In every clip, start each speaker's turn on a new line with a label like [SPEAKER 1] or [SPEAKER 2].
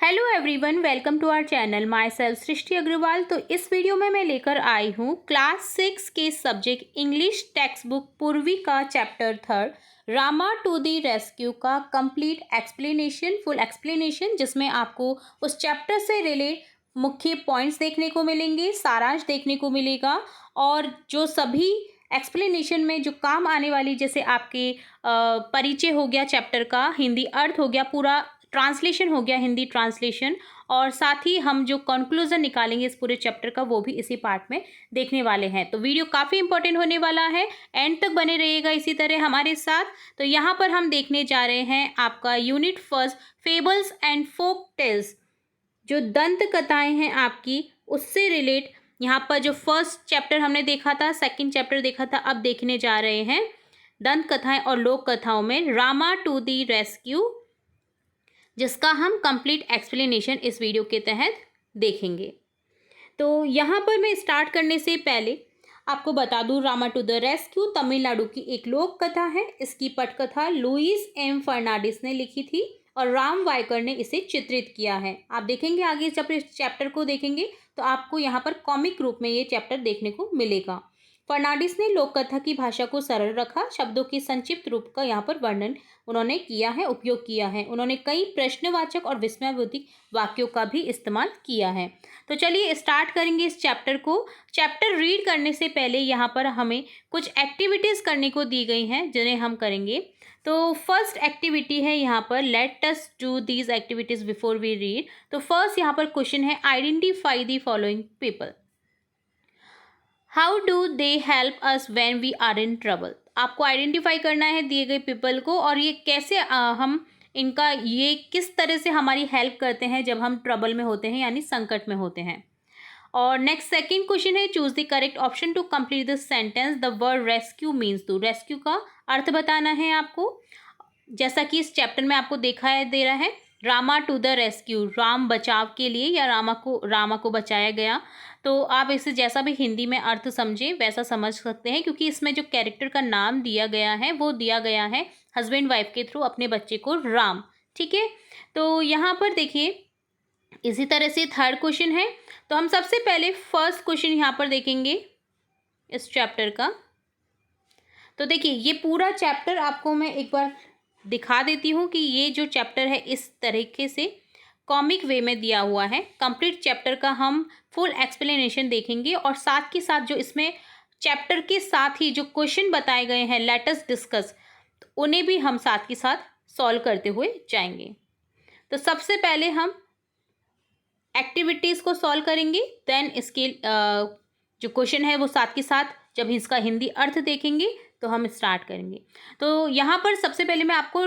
[SPEAKER 1] Hello everyone, welcome to our channel. Myself Srishti Agarwal. तो इस video में मैं लेकर आई हूँ क्लास 6 के subject English text book Poorvi का chapter 3 Rama to the rescue का कंप्लीट एक्सप्लेनेशन, फुल एक्सप्लेनेशन, जिसमें आपको उस चैप्टर से रिलेट मुख्य पॉइंट्स देखने को मिलेंगे, सारांश देखने को मिलेगा और जो सभी एक्सप्लेनेशन में जो काम आने वाली, जैसे आपके परिचय हो गया चैप्टर का, हिंदी अर्थ हो गया, पूरा ट्रांसलेशन हो गया, हिंदी ट्रांसलेशन, और साथ ही हम जो कंक्लूजन निकालेंगे इस पूरे चैप्टर का वो भी इसी पार्ट में देखने वाले हैं। तो वीडियो काफ़ी इंपॉर्टेंट होने वाला है, एंड तक बने रहिएगा इसी तरह हमारे साथ। तो यहाँ पर हम देखने जा रहे हैं आपका unit first, fables and folk tales, जो दंत कथाएँ हैं आपकी, उससे रिलेट यहाँ पर जो फर्स्ट चैप्टर हमने देखा था, सेकंड चैप्टर देखा था, अब देखने जा रहे हैं दंत कथाएँ और लोक कथाओं में रामा टू द रेस्क्यू, जिसका हम कंप्लीट एक्सप्लेनेशन इस वीडियो के तहत देखेंगे। तो यहाँ पर मैं स्टार्ट करने से पहले आपको बता दूँ, Rama to the rescue Tamil Nadu की एक लोक कथा है। इसकी पटकथा लुइस एम फर्नांडिस ने लिखी थी और राम वायकर ने इसे चित्रित किया है। आप देखेंगे आगे जब इस चैप्टर को देखेंगे तो आपको यहाँ पर कॉमिक रूप में ये चैप्टर देखने को मिलेगा। फर्नांडिस ने लोक कथा की भाषा को सरल रखा, शब्दों की संक्षिप्त रूप का यहाँ पर वर्णन उन्होंने किया है, उपयोग किया है। उन्होंने कई प्रश्नवाचक और विस्मयवर्धक वाक्यों का भी इस्तेमाल किया है। तो चलिए स्टार्ट करेंगे इस चैप्टर को। चैप्टर रीड करने से पहले यहाँ पर हमें कुछ एक्टिविटीज़ करने को दी गई हैं जिन्हें हम करेंगे। तो फर्स्ट एक्टिविटी है यहाँ पर, let us do these activities before we read. तो फर्स्ट यहाँ पर क्वेश्चन है, identify the following people. How do they help us when we are in trouble. आपको आइडेंटिफाई करना है दिए गए पीपल को, और ये कैसे हम इनका, ये किस तरह से हमारी हेल्प करते हैं जब हम ट्रबल में होते हैं, यानी संकट में होते हैं। और नेक्स्ट सेकंड क्वेश्चन है, choose the correct option to complete the sentence. The word rescue means to. Rescue का अर्थ बताना है आपको, जैसा कि इस चैप्टर में आपको दिखाई दे रहा है, Rama to the rescue, Ram बचाव के लिए, या रामा को बचाया गया। तो आप इसे जैसा भी हिंदी में अर्थ समझें वैसा समझ सकते हैं, क्योंकि इसमें जो कैरेक्टर का नाम दिया गया है वो दिया गया है हस्बैंड वाइफ के थ्रू अपने बच्चे को, राम। ठीक है, तो यहाँ पर देखिए इसी तरह से थर्ड क्वेश्चन है। तो हम सबसे पहले फर्स्ट क्वेश्चन यहाँ पर देखेंगे इस चैप्टर का। तो देखिए ये पूरा चैप्टर आपको मैं एक बार दिखा देती हूँ कि ये जो चैप्टर है इस तरीके से कॉमिक वे में दिया हुआ है। कंप्लीट चैप्टर का हम फुल एक्सप्लेनेशन देखेंगे, और साथ के साथ जो इसमें चैप्टर के साथ ही जो क्वेश्चन बताए गए हैं, लेट अस डिस्कस, उन्हें भी हम साथ के साथ सॉल्व करते हुए जाएंगे। तो सबसे पहले हम एक्टिविटीज़ को सॉल्व करेंगे, देन इसके जो क्वेश्चन है वो साथ के साथ जब इसका हिंदी अर्थ देखेंगे तो हम स्टार्ट करेंगे। तो यहाँ पर सबसे पहले मैं आपको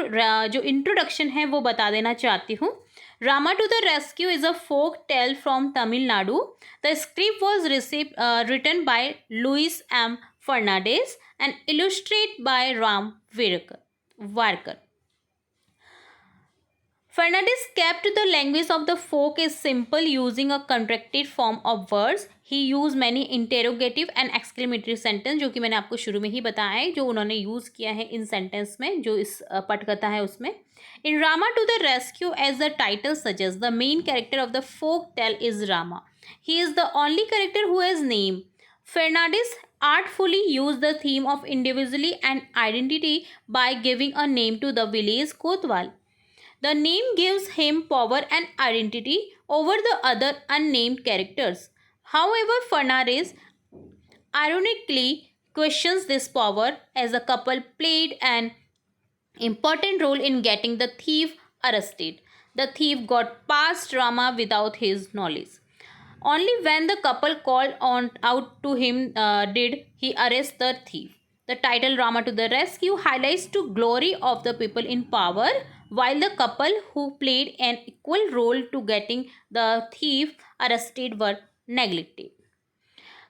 [SPEAKER 1] जो इंट्रोडक्शन है वो बता देना चाहती हूँ। Rama to the rescue is a folk tale from Tamil Nadu. The script was written by Luis M Fernandes and illustrate by Ram Waerkar. Fernandez kept the language of the folk is simple, using a contracted form of words. He used many interrogative and exclamatory sentence, जो कि मैंने आपको शुरू में ही बताया है, जो उन्होंने यूज़ किया है इन सेंटेंस में, जो इस पटकथा है उसमें। In Rama to the Rescue, as the title suggests, the main character of the folk tale is Rama. He is the only character who has name. Fernandez artfully used the theme of individuality and identity by giving a name to the village Kotwal. The name gives him power and identity over the other unnamed characters. However, Fernandez ironically questions this power, as the couple played an important role in getting the thief arrested. The thief got past Rama without his knowledge. Only when the couple called out to him did he arrest the thief. The title Rama to the Rescue highlights the glory of the people in power, while the couple who played an equal role to getting the thief arrested were neglected.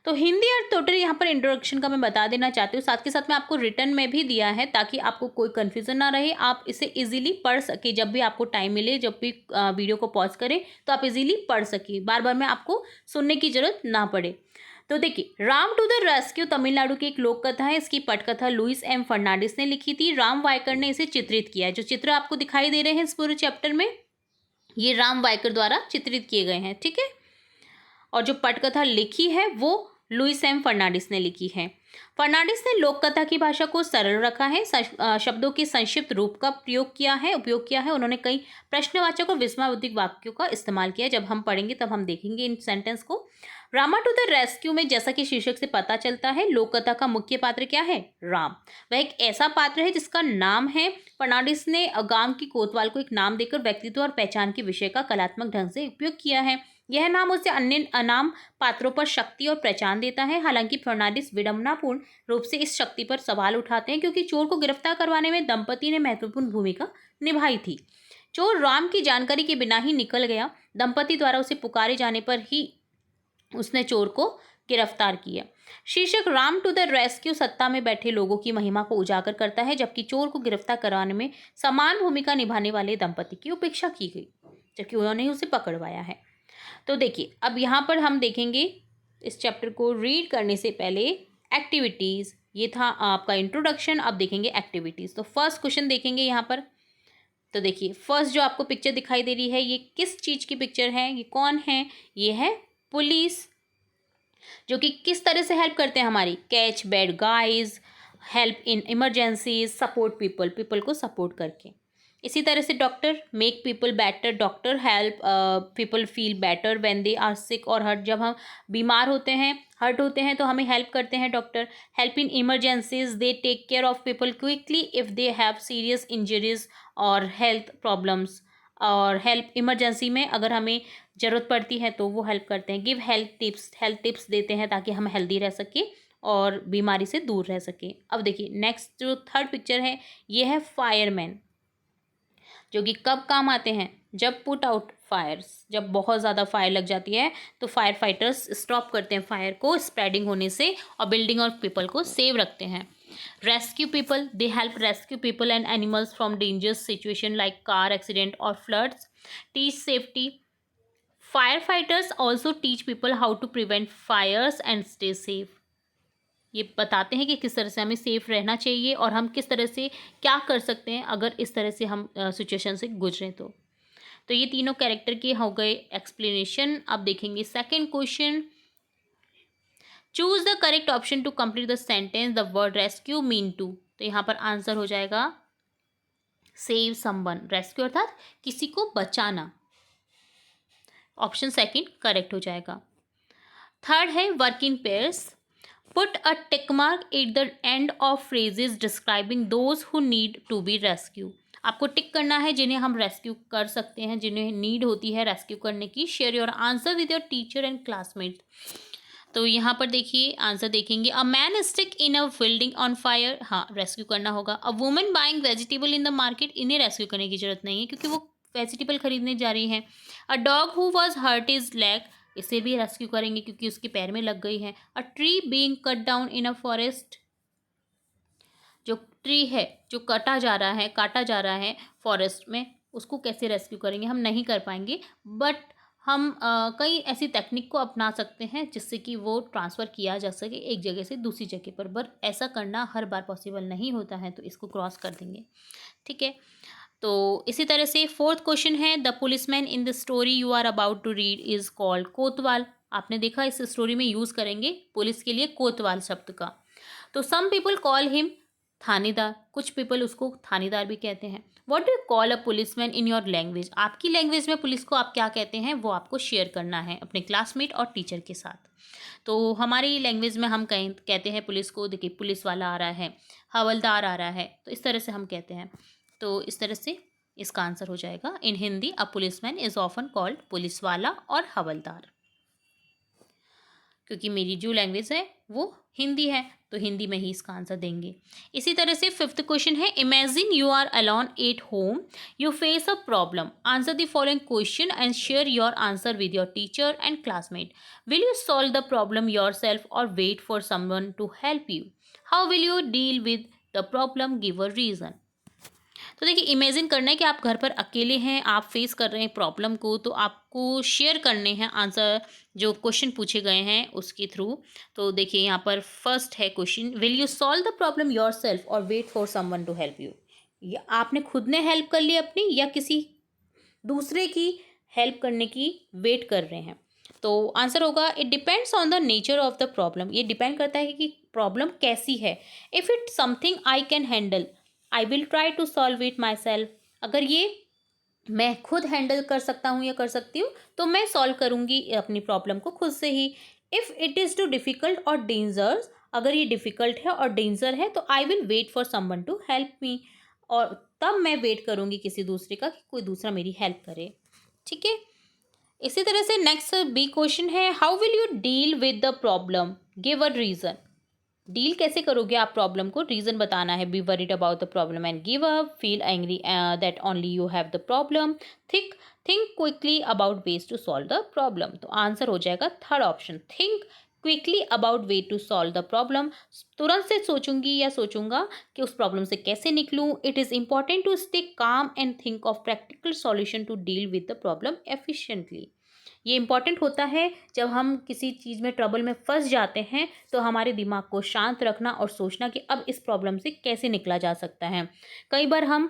[SPEAKER 1] तो हिंदी और total यहाँ पर introduction का मैं बता देना चाहती हूँ, साथ के साथ मैं आपको रिटर्न में भी दिया है ताकि आपको कोई कन्फ्यूज़न ना रहे, आप इसे इजीली पढ़ सके। जब भी आपको टाइम मिले, जब भी वीडियो को पॉज करें तो आप इजीली पढ़ सके, बार बार में आपको सुनने की ज़रूरत ना पड़े। तो देखिए, Ram to the rescue Tamil Nadu की एक लोक कथा है। इसकी पटकथा लुइस एम फर्नांडिस ने लिखी थी, राम वायकर ने इसे चित्रित किया है। जो चित्र आपको दिखाई दे रहे हैं इस पूरे चैप्टर में, ये राम वायकर द्वारा चित्रित किए गए हैं, ठीक है। और जो पटकथा लिखी है वो लुइस एम फर्नांडिस ने लिखी है। फर्नांडिस ने लोक कथा की भाषा को सरल रखा है, शब्दों के संक्षिप्त रूप का उपयोग किया है। उन्होंने कई प्रश्नवाचक और विस्मयावर्धक वाक्यों का इस्तेमाल किया है। जब हम पढ़ेंगे तब हम देखेंगे इन सेंटेंस को। रामा टू द रेस्क्यू में जैसा कि शीर्षक से पता चलता है, लोक कथा का मुख्य पात्र क्या है? राम। वह एक ऐसा पात्र है जिसका नाम है। फर्नांडिस ने गांव की कोतवाल को एक नाम देकर व्यक्तित्व और पहचान के विषय का कलात्मक ढंग से उपयोग किया है। यह नाम उसे अन्य अनाम पात्रों पर शक्ति और पहचान देता है। हालांकि फर्नांडिस विडंबनापूर्ण रूप से इस शक्ति पर सवाल उठाते हैं, क्योंकि चोर को गिरफ्तार करवाने में दंपति ने महत्वपूर्ण भूमिका निभाई थी। चोर राम की जानकारी के बिना ही निकल गया। दंपति द्वारा उसे पुकारे जाने पर ही उसने चोर को गिरफ्तार किया। शीर्षक राम टू द रेस्क्यू सत्ता में बैठे लोगों की महिमा को उजागर करता है, जबकि चोर को गिरफ्तार कराने में समान भूमिका निभाने वाले दंपति की उपेक्षा की गई, जबकि उन्होंने उसे पकड़वाया है। तो देखिए, अब यहाँ पर हम देखेंगे इस चैप्टर को रीड करने से पहले एक्टिविटीज़। ये था आपका इंट्रोडक्शन। अब देखेंगे एक्टिविटीज़। तो फर्स्ट क्वेश्चन देखेंगे यहाँ पर। तो देखिए, फर्स्ट जो आपको पिक्चर दिखाई दे रही है, ये किस चीज़ की पिक्चर है? ये कौन है? ये है पुलिस, जो कि किस तरह से हेल्प करते हैं हमारी? Catch bad guys, help in emergencies, support people को सपोर्ट करके। इसी तरह से doctor, make people better, doctor help people feel better when they are sick or hurt. जब हम बीमार होते हैं, हर्ट होते हैं, तो हमें हेल्प करते हैं doctor. Help in emergencies, they take care of people quickly if they have serious injuries or health problems. और हेल्प इमरजेंसी में अगर हमें ज़रूरत पड़ती है तो वो हेल्प करते हैं। गिव हेल्थ टिप्स देते हैं ताकि हम हेल्दी रह सकें और बीमारी से दूर रह सकें। अब देखिए, नेक्स्ट जो थर्ड पिक्चर है, ये है फायरमैन, जो कि कब काम आते हैं? जब पुट आउट फायर्स, जब बहुत ज़्यादा फायर लग जाती है तो फायर फाइटर्स स्टॉप करते हैं फायर को स्प्रेडिंग होने से और बिल्डिंग और पीपल को सेव रखते हैं। Rescue people, they help rescue people and animals from dangerous situation like car accident और floods. Teach safety, fire fighters also teach people how to prevent fires and stay safe. ये बताते हैं कि किस तरह से हमें सेफ रहना चाहिए और हम किस तरह से क्या कर सकते हैं अगर इस तरह से हम सिचुएशन से गुजरें तो ये तीनों कैरेक्टर के हो गए एक्सप्लेनेशन। अब देखेंगे second question. Choose the correct option to complete the sentence the word rescue mean to. तो यहाँ पर आंसर हो जाएगा सेव समवन। रेस्क्यू अर्थात किसी को बचाना। ऑप्शन सेकंड करेक्ट हो जाएगा। थर्ड है work in pairs. Put a tick mark at the end of phrases describing those who need to be rescued. आपको टिक करना है जिन्हें हम रेस्क्यू कर सकते हैं, जिन्हें नीड होती है रेस्क्यू करने की। Share your answer with your teacher and classmate. तो यहाँ पर देखिए आंसर देखेंगे। A man stick in a building on fire, हाँ रेस्क्यू करना होगा। A woman buying vegetable in the market, इन्हें रेस्क्यू करने की जरूरत नहीं है क्योंकि वो वेजिटेबल खरीदने जा रही हैं। A dog who was hurt is leg, इसे भी रेस्क्यू करेंगे क्योंकि उसके पैर में लग गई है। A tree being cut down in a forest, जो ट्री है जो काटा जा रहा है फॉरेस्ट में, उसको कैसे रेस्क्यू करेंगे? हम नहीं कर पाएंगे, बट हम कई ऐसी टेक्निक को अपना सकते हैं जिससे कि वो ट्रांसफ़र किया जा सके एक जगह से दूसरी जगह पर। बट ऐसा करना हर बार पॉसिबल नहीं होता है, तो इसको क्रॉस कर देंगे, ठीक है। तो इसी तरह से फोर्थ क्वेश्चन है, the policeman in the story you are about to read is called kotwal. आपने देखा इस स्टोरी में यूज़ करेंगे पुलिस के लिए कोतवाल शब्द का। तो सम पीपल कॉल हिम थानेदार, कुछ पीपल उसको थानेदार भी कहते हैं। What do you call a policeman in your language, आपकी लैंग्वेज में पुलिस को आप क्या कहते हैं वो आपको शेयर करना है अपने क्लासमेट और टीचर के साथ। तो हमारी लैंग्वेज में हम कहते हैं पुलिस को, देखिए पुलिस वाला आ रहा है, हवलदार आ रहा है, तो इस तरह से हम कहते हैं। तो इस तरह से इसका आंसर हो जाएगा। In Hindi a policeman is often called police wala और हवलदार। क्योंकि मेरी जो लैंग्वेज है वो हिंदी है तो हिंदी में ही इसका आंसर देंगे। इसी तरह से फिफ्थ क्वेश्चन है, imagine you are alone at home, you face a problem, answer the following question and share your answer with your teacher and classmate. Will you solve the problem yourself और wait for someone to help you? How will you deal with the problem? Give a reason. तो देखिए imagine करना है कि आप घर पर अकेले हैं, आप फेस कर रहे हैं प्रॉब्लम को, तो आपको शेयर करने हैं आंसर जो क्वेश्चन पूछे गए हैं उसके थ्रू। तो देखिए यहाँ पर फर्स्ट है question, will you solve the problem yourself और wait for someone to help you. या आपने खुद ने हेल्प कर ली अपनी या किसी दूसरे की हेल्प करने की वेट कर रहे हैं। तो आंसर होगा it depends on the nature of the problem. ये डिपेंड करता है कि प्रॉब्लम कैसी है। If it something I can handle I will try to solve it myself. अगर ये मैं खुद हैंडल कर सकता हूँ या कर सकती हूँ तो मैं सॉल्व करूँगी अपनी प्रॉब्लम को खुद से ही। If it is too difficult और डेंजर्स, अगर ये डिफ़िकल्ट है और डेंजर है तो I will wait for someone to help me, और तब मैं वेट करूँगी किसी दूसरे का कि कोई दूसरा मेरी हेल्प करे। ठीक है। इसी तरह से नेक्स्ट बी क्वेश्चन है how will you deal with the problem, give a reason. Deal कैसे करोगे आप प्रॉब्लम को, रीजन बताना है। Be worried about the problem and give up, feel angry that only you have the problem, think think quickly about ways to solve the problem. तो answer हो जाएगा third option, think quickly about way to solve the problem. तुरंत से सोचूंगी या सोचूंगा कि उस problem से कैसे निकलूं। It is important to stay calm and think of practical solution to deal with the problem efficiently. ये इम्पॉर्टेंट होता है जब हम किसी चीज़ में ट्रबल में फंस जाते हैं तो हमारे दिमाग को शांत रखना और सोचना कि अब इस प्रॉब्लम से कैसे निकला जा सकता है। कई बार हम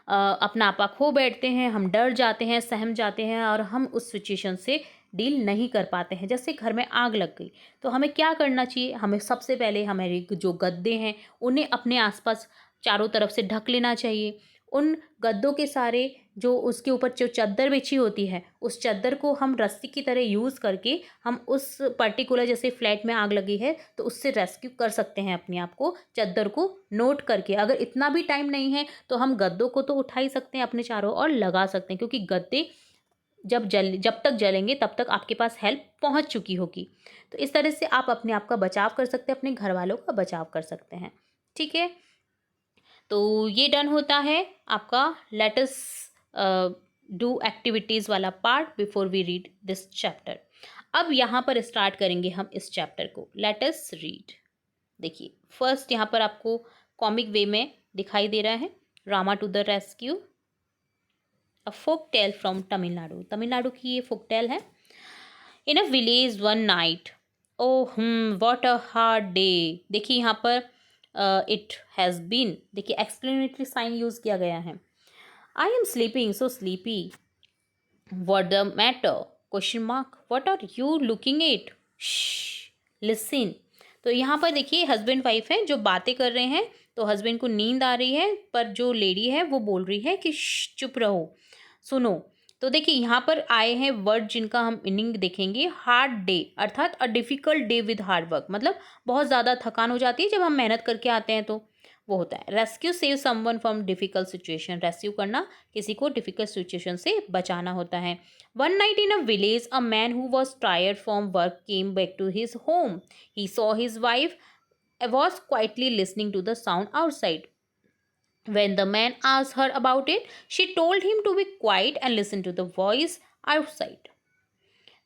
[SPEAKER 1] अपना आपा खो बैठते हैं, हम डर जाते हैं, सहम जाते हैं और हम उस सिचुएशन से डील नहीं कर पाते हैं। जैसे घर में आग लग गई तो हमें क्या करना चाहिए, हमें सबसे पहले हमारे जो गद्दे हैं उन्हें अपने आसपास चारों तरफ से ढक लेना चाहिए। उन गद्दों के सारे जो उसके ऊपर जो चादर बिछी होती है उस चादर को हम रस्सी की तरह यूज़ करके हम उस पर्टिकुलर, जैसे फ्लैट में आग लगी है तो उससे रेस्क्यू कर सकते हैं अपने आप को, चादर को नोट करके। अगर इतना भी टाइम नहीं है तो हम गद्दों को तो उठा ही सकते हैं अपने चारों और लगा सकते हैं, क्योंकि गद्दे जब तक जलेंगे तब तक आपके पास हेल्प पहुंच चुकी होगी। तो इस तरह से आप अपने आप का बचाव कर सकते हैं, अपने घर वालों का बचाव कर सकते हैं। ठीक है, तो ये डन होता है आपका लेट अस डू एक्टिविटीज़ वाला part before we read this chapter. अब यहाँ पर स्टार्ट करेंगे हम इस चैप्टर को। Let us read. देखिए फर्स्ट यहाँ पर आपको कॉमिक वे में दिखाई दे रहा है, Rama to the rescue, a folk tale from Tamil Nadu. Tamil Nadu की ये फोक टेल है। In a village one night, oh what a hard day. देखिए यहाँ पर इट हैज़ बीन, देखिए एक्सप्लेनेटरी साइन यूज़ किया गया है। I am sleeping so sleepy, what the matter, question mark, what are you looking at, listen. तो यहाँ पर देखिए हस्बैंड वाइफ है जो बातें कर रहे हैं, तो हस्बैंड को नींद आ रही है पर जो लेडी है वो बोल रही है कि चुप रहो, सुनो। तो देखिए यहाँ पर आए हैं वर्ड जिनका हम मीनिंग देखेंगे। हार्ड डे अर्थात a difficult day with hard work, मतलब बहुत ज़्यादा थकान हो जाती है जब हम मेहनत करके आते हैं तो वो होता है। Rescue save someone from difficult situation, rescue करना किसी को डिफ़िकल्ट सिचुएशन से बचाना होता है। One night in a village a man who was tired from work came back to his home, he saw his wife was quietly listening to the sound outside. When the man asked her about it, she told him to be quiet and listen to the voice outside.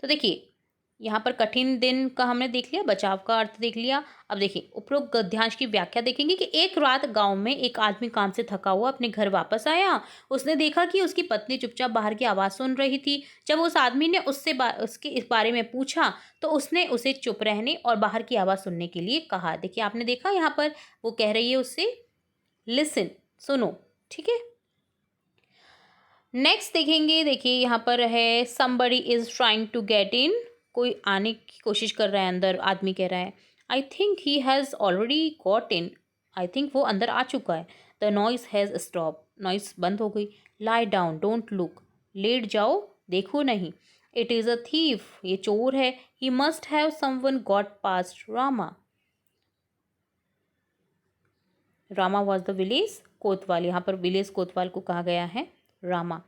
[SPEAKER 1] तो देखिए यहाँ पर कठिन दिन का हमने देख लिया, बचाव का अर्थ देख लिया। अब देखिए उपरोक्त गद्यांश की व्याख्या देखेंगे कि एक रात गांव में एक आदमी काम से थका हुआ अपने घर वापस आया। उसने देखा कि उसकी पत्नी चुपचाप बाहर की आवाज़ सुन रही थी। जब उस आदमी ने उसके इस बारे में पूछा तो उसने उसे चुप रहने और बाहर की आवाज़ सुनने के लिए कहा। देखिए आपने देखा यहाँ पर वो कह रही है उससे लिसन, सुनो। ठीक है, नेक्स्ट देखेंगे। देखिए यहाँ पर है somebody is trying to get in, कोई आने की कोशिश कर रहा है अंदर। आदमी कह रहा है I think he has already got in, I think वो अंदर आ चुका है। The noise has stop, noise बंद हो गई। लाई डाउन डोंट लुक, लेट जाओ देखो नहीं। इट इज़ अ थीफ, ये चोर है। He must have someone got past Rama, Rama was the village कोतवाल, यहाँ पर विलेज कोतवाल को कहा गया है रामा।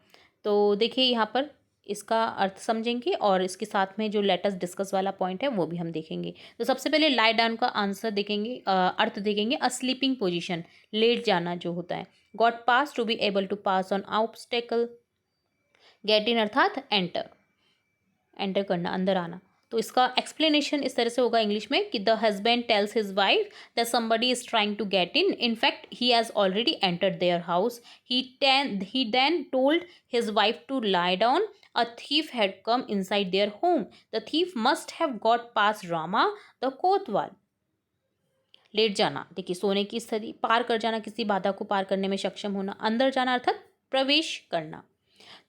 [SPEAKER 1] तो देखिए यहाँ पर इसका अर्थ समझेंगे और इसके साथ में जो लेटेस्ट डिस्कस वाला पॉइंट है वो भी हम देखेंगे। तो सबसे पहले लाई डाउन का आंसर देखेंगे, अर्थ देखेंगे अ स्लीपिंग पोजीशन, लेट जाना जो होता है। Got pass to be able to pass on obstacle, get in अर्थात एंटर, एंटर करना, अंदर आना। तो इसका एक्सप्लेनेशन इस तरह से होगा इंग्लिश में कि the husband tells his wife that somebody is trying to get in, in fact he has already entered their house, he then told his wife to lie down, a thief had come inside their home, the thief must have got past Rama the Kotwal. Late जाना देखिए सोने की स्थिति, पार कर जाना, किसी बाधा को पार करने में सक्षम होना, अंदर जाना अर्थात प्रवेश करना।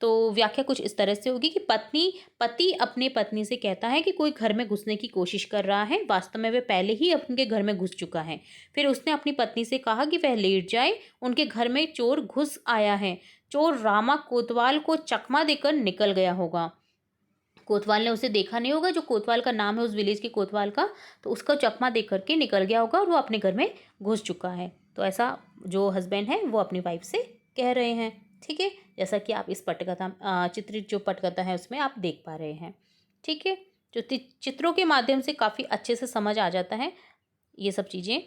[SPEAKER 1] तो व्याख्या कुछ इस तरह से होगी कि पति अपने पत्नी से कहता है कि कोई घर में घुसने की कोशिश कर रहा है, वास्तव में वह पहले ही उनके घर में घुस चुका है। फिर उसने अपनी पत्नी से कहा कि वह लेट जाए, उनके घर में चोर घुस आया है। चोर रामा कोतवाल को चकमा देकर निकल गया होगा। कोतवाल ने उसे देखा नहीं होगा, जो कोतवाल का नाम है उस विलेज के कोतवाल का, तो उसका चकमा देख करके निकल गया होगा और वो अपने घर में घुस चुका है। तो ऐसा जो हस्बैंड है वो अपनी वाइफ से कह रहे हैं। ठीक है, जैसा कि आप इस पटकथा चित्रित जो पटकथा है उसमें आप देख पा रहे हैं। ठीक है, जो चित्रों के माध्यम से काफ़ी अच्छे से समझ आ जाता है ये सब चीज़ें।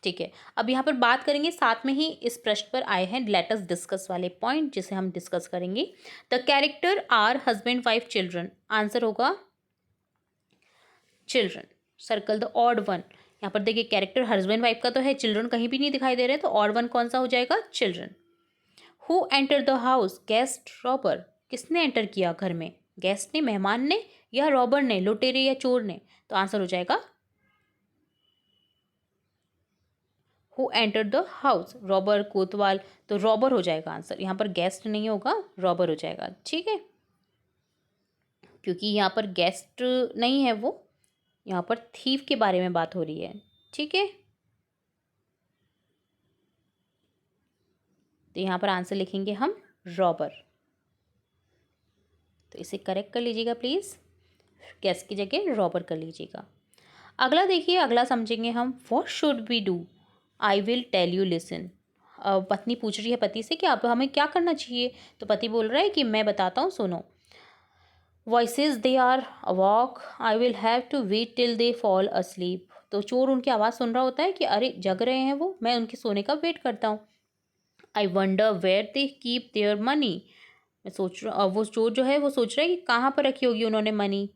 [SPEAKER 1] ठीक है, अब यहाँ पर बात करेंगे, साथ में ही इस प्रश्न पर आए हैं लेट अस डिस्कस वाले पॉइंट, जिसे हम डिस्कस करेंगे। The character are husband wife children, answer होगा children. Circle the odd one. यहाँ पर देखिए कैरेक्टर हस्बैंड वाइफ का तो है, चिल्ड्रन कहीं भी नहीं दिखाई दे रहे, तो ऑड वन कौन सा हो जाएगा, children. Who enter the house, guest robber, किसने एंटर किया घर में, गेस्ट ने, मेहमान ने, या रॉबर ने, लुटेरे या चोर ने, तो आंसर हो जाएगा who enter the house, robber, कोतवाल, तो रॉबर हो जाएगा आंसर। यहाँ पर गेस्ट नहीं होगा, रॉबर हो जाएगा। ठीक है, क्योंकि यहाँ पर गेस्ट नहीं है, वो यहाँ पर थीफ के बारे में बात हो रही है। ठीक है, तो यहाँ पर आंसर लिखेंगे हम रॉबर। तो इसे करेक्ट कर लीजिएगा प्लीज़, गेस्ट की जगह रॉबर कर लीजिएगा। अगला देखिए, अगला समझेंगे हम, what should we do, I will tell you listen. पत्नी पूछ रही है पति से कि अब हमें क्या करना चाहिए, तो पति बोल रहा है कि मैं बताता हूँ, सुनो। Voices they are awake, I will have to wait till they fall asleep. तो चोर उनकी आवाज़ सुन रहा होता है कि अरे जग रहे हैं वो, मैं उनके सोने का वेट करता हूँ। I wonder where they keep their money, मैं सोच रहा, वो चोर जो है वो सोच रहा है कि कहाँ पर रखी होगी उन्होंने मनी।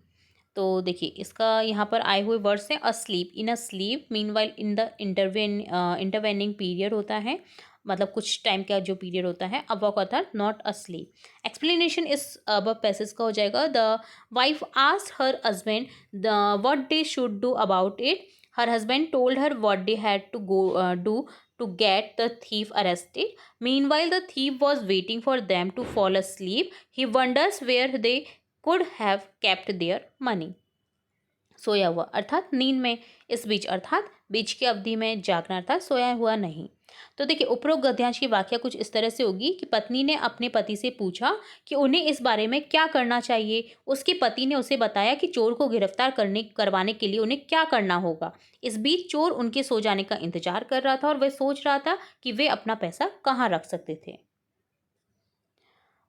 [SPEAKER 1] तो देखिए इसका यहाँ पर आए हुए वर्ड्स हैं asleep, in a slip, meanwhile in the intervening period होता है, मतलब कुछ टाइम का जो पीरियड होता है। अवॉक अर्थात नॉट अस्लीप। एक्सप्लेनेशन इस अब पैसेज का हो जाएगा, the wife asked her husband the what they should do about it, her husband told her what they had to go do to get the thief arrested. Meanwhile, the thief was waiting for them to fall asleep. He wonders where they could have kept their money. सोया हुआ अर्थात नींद में, इस बीच अर्थात बीच की अवधि में, जागना अर्थात सोया हुआ नहीं। तो देखिए उपरोक्त गद्यांश की व्याख्या कुछ इस तरह से होगी कि पत्नी ने अपने पति से पूछा कि उन्हें इस बारे में क्या करना चाहिए। उसके पति ने उसे बताया कि चोर को गिरफ्तार करवाने के लिए उन्हें क्या करना होगा। इस बीच चोर उनके सो जाने का इंतजार कर रहा था और वह सोच रहा था कि वे अपना पैसा कहाँ रख सकते थे।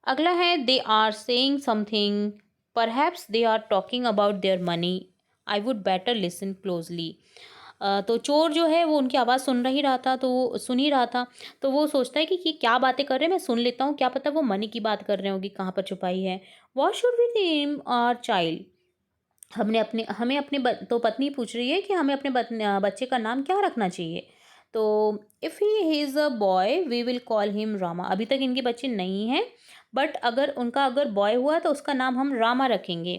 [SPEAKER 1] अगला है, they are saying something, perhaps they are talking about their money, I would better listen closely. तो चोर जो है वो उनकी आवाज़ सुन ही रहा था, तो वो सुन ही रहा था, तो वो सोचता है कि क्या बातें कर रहे हैं, मैं सुन लेता हूँ, क्या पता वो मनी की बात कर रहे होंगे, कहाँ पर छुपाई है। What should we name our child, तो पत्नी पूछ रही है कि हमें अपने बच्चे का नाम क्या रखना चाहिए। तो if he is a boy we will call him Rama. अभी तक इनके बच्चे नहीं हैं, बट अगर बॉय हुआ तो उसका नाम हम रामा रखेंगे।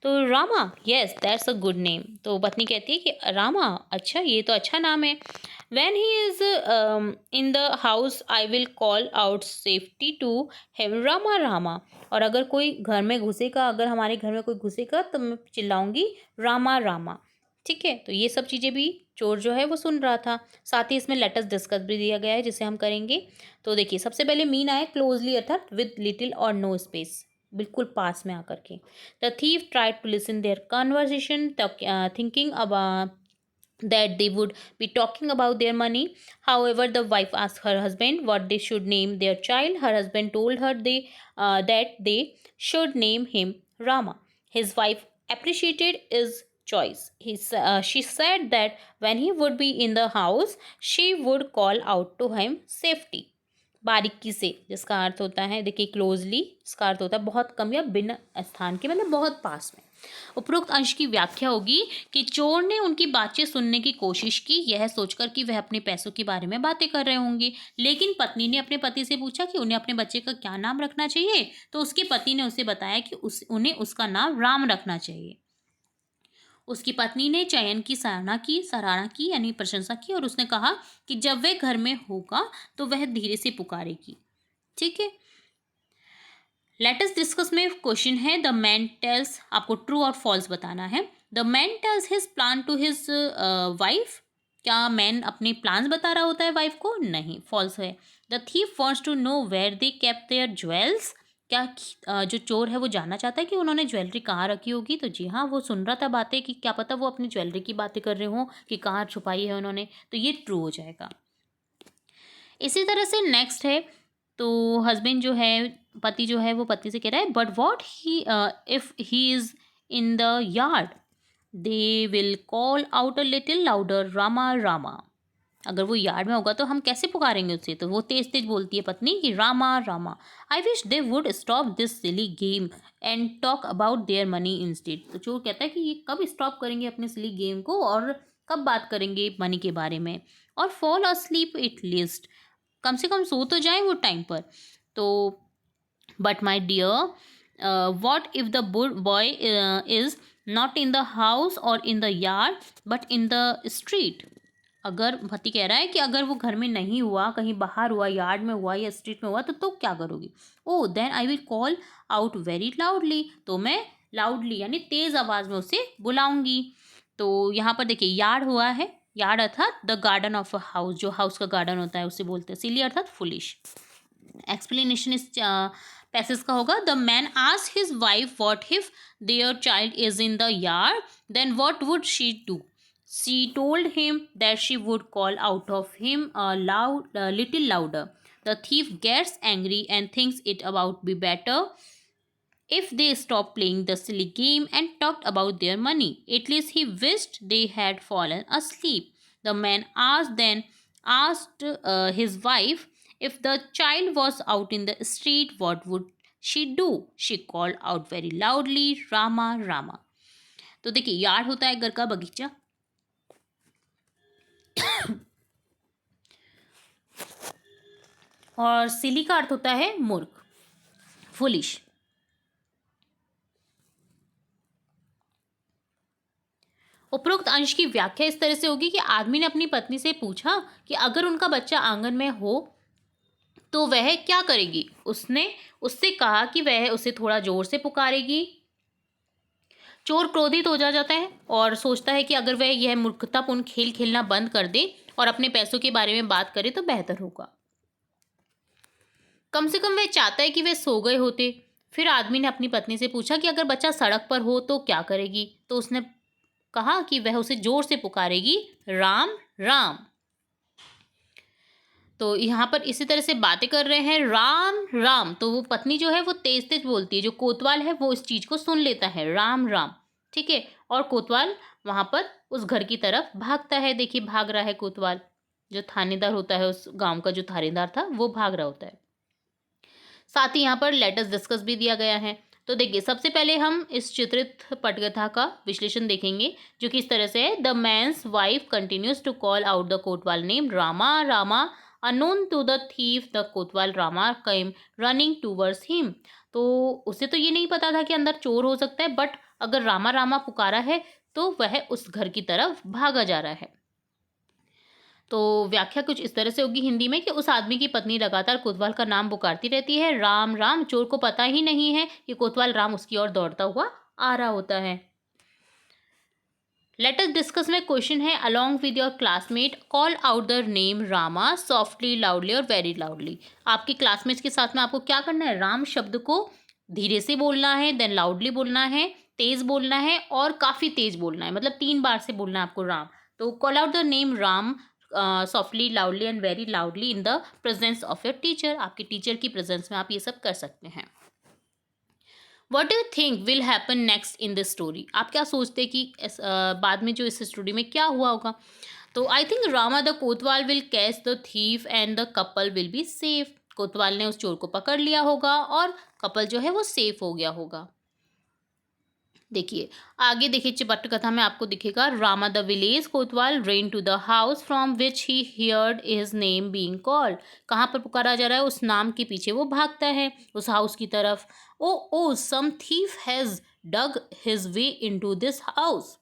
[SPEAKER 1] तो Rama, yes that's a good name. तो पत्नी कहती है कि रामा, अच्छा ये तो अच्छा नाम है। When he is in the house I will call out safety to him Rama Rama. और अगर कोई घर में घुसेगा, अगर हमारे घर में कोई घुसेगा तो मैं चिल्लाऊंगी रामा रामा। ठीक है, तो ये सब चीज़ें भी चोर जो है वो सुन रहा था। साथ ही इसमें लेट अस डिस्कस भी दिया गया है, जिसे हम करेंगे। तो देखिए सबसे पहले मीन आया क्लोजली अर्थात with little or no space, बिल्कुल पास में आकर के। The thief tried to listen their conversation thinking about that they would be talking about their money. However, the wife asked her husband what they should name their child. Her husband told her that they should name him Rama. His wife appreciated his choice. She said that when he would be in the house, she would call out to him safety. बारीकी से, जिसका अर्थ होता है देखिए closely, इसका अर्थ होता है बहुत कम या बिन स्थान के, मतलब बहुत पास में। उपरोक्त अंश की व्याख्या होगी कि चोर ने उनकी बातचीत सुनने की कोशिश की, यह सोचकर कि वह अपने पैसों के बारे में बातें कर रहे होंगे। लेकिन पत्नी ने अपने पति से पूछा कि उन्हें अपने बच्चे का क्या नाम रखना चाहिए, तो उसके पति ने उसे बताया कि उन्हें उसका नाम राम रखना चाहिए। उसकी पत्नी ने चयन की सराहना की यानी प्रशंसा की, और उसने कहा कि जब वह घर में होगा तो वह धीरे से पुकारेगी। ठीक है, लेट अस डिस्कस में क्वेश्चन है, द मैन टेल्स, आपको ट्रू और फॉल्स बताना है। The man tells his plan to his wife, क्या मैन अपने प्लान्स बता रहा होता है वाइफ को? नहीं, फॉल्स है। The thief wants to know where they kept their jewels, क्या जो चोर है वो जानना चाहता है कि उन्होंने ज्वेलरी कहाँ रखी होगी? तो जी हाँ, वो सुन रहा था बातें कि क्या पता वो अपनी ज्वेलरी की बातें कर रहे हों कि कहाँ छुपाई है उन्होंने, तो ये ट्रू हो जाएगा। इसी तरह से नेक्स्ट है, तो हस्बैंड जो है, पति जो है वो पत्नी से कह रहा है, but what he if he is in the yard they will call out a little louder Rama Rama. अगर वो यार्ड में होगा तो हम कैसे पुकारेंगे उससे? तो वो तेज तेज बोलती है पत्नी कि Rama Rama. I wish they would stop this silly game and talk about their money instead. तो चोर कहता है कि ये कब स्टॉप करेंगे अपने सिली गेम को और कब बात करेंगे मनी के बारे में, और फॉल अस्लीप एट लीस्ट, कम से कम सो तो जाए वो टाइम पर। तो but my dear what if the boy is not in the house और in the yard but in the street. अगर पति कह रहा है कि अगर वो घर में नहीं हुआ, कहीं बाहर हुआ, यार्ड में हुआ या स्ट्रीट में हुआ, तो क्या करोगी? Oh then I will call out very loudly, तो मैं लाउडली यानी तेज आवाज में उसे बुलाऊंगी। तो यहाँ पर देखिए यार्ड हुआ है, यार्ड अर्थात the garden of a house, जो हाउस का गार्डन होता है उसे बोलते हैं। सिली अर्थात फुलिश। एक्सप्लेनेशन इस पैसेज का होगा, the man asked his wife what if their child is in the yard then what would she do. She told him that she would call out of him a little louder. The thief gets angry and thinks it about be better if they stopped playing the silly game and talked about their money. At least he wished they had fallen asleep. The man asked his wife if the child was out in the street, what would she do? She called out very loudly, Rama, Rama. तो देखिए yard होता है घर का बगीचा, और सिली का अर्थ होता है मूर्ख, फुलिश। उपरोक्त अंश की व्याख्या इस तरह से होगी कि आदमी ने अपनी पत्नी से पूछा कि अगर उनका बच्चा आंगन में हो तो वह क्या करेगी। उसने उससे कहा कि वह उसे थोड़ा जोर से पुकारेगी। चोर क्रोधित हो जाता है और सोचता है कि अगर वह यह मूर्खतापूर्ण खेल खेलना बंद कर दे और अपने पैसों के बारे में बात करे तो बेहतर होगा। कम से कम वह चाहता है कि वे सो गए होते। फिर आदमी ने अपनी पत्नी से पूछा कि अगर बच्चा सड़क पर हो तो क्या करेगी। तो उसने कहा कि वह उसे जोर से पुकारेगी, राम राम। तो यहाँ पर इसी तरह से बातें कर रहे हैं, राम राम। तो वो पत्नी जो है वो तेज तेज बोलती है, जो कोतवाल है वो इस चीज़ को सुन लेता है, राम राम, ठीक है। और कोतवाल वहाँ पर उस घर की तरफ भागता है। देखिए भाग रहा है कोतवाल, जो थानेदार होता है उस गांव का, जो थानेदार था वो भाग रहा होता है। साथ ही यहाँ पर लेटस डिस्कस भी दिया गया है। तो देखिए सबसे पहले हम इस चित्रित पटकथा का विश्लेषण देखेंगे, जो कि इस तरह से है, the man's wife continues to call out the kotwal name Rama Rama unknown to the thief the kotwal Rama came running towards him. तो उसे तो ये नहीं पता था कि अंदर चोर हो सकता है, बट अगर रामा रामा पुकारा है तो वह उस घर की तरफ भागा जा रहा है। तो व्याख्या कुछ इस तरह से होगी हिंदी में कि उस आदमी की पत्नी लगातार कोतवाल का नाम पुकारती रहती है, राम राम। चोर को पता ही नहीं है कि कोतवाल राम उसकी ओर दौड़ता हुआ आ रहा होता है। लेट अस डिस्कस में क्वेश्चन है, along with your classmate call out the name Rama softly, loudly और वेरी लाउडली। आपके क्लासमेट्स के साथ में आपको क्या करना है, राम शब्द को धीरे से बोलना है, देन लाउडली बोलना है, तेज बोलना है और काफ़ी तेज बोलना है, मतलब 3 बार से बोलना है आपको राम। तो call out the name Ram softly, loudly and very loudly in the presence of your teacher. आपके टीचर की प्रेजेंस में आप ये सब कर सकते हैं। What do you think will happen next in this story. आप क्या सोचते हैं कि बाद में जो इस स्टोरी में क्या हुआ होगा। तो I think Rama the Kotwal will catch the thief and the couple will be safe. कोतवाल ने उस चोर को पकड़ लिया होगा और कपल जो है वो सेफ हो गया होगा। देखिए आगे देखिए चिपट कथा में आपको दिखेगा, Rama the village kotwal ran to the house from which he heard his name being called. कहाँ पर पुकारा जा रहा है, उस नाम के पीछे वो भागता है उस हाउस की तरफ। Oh some thief has dug his way into this house.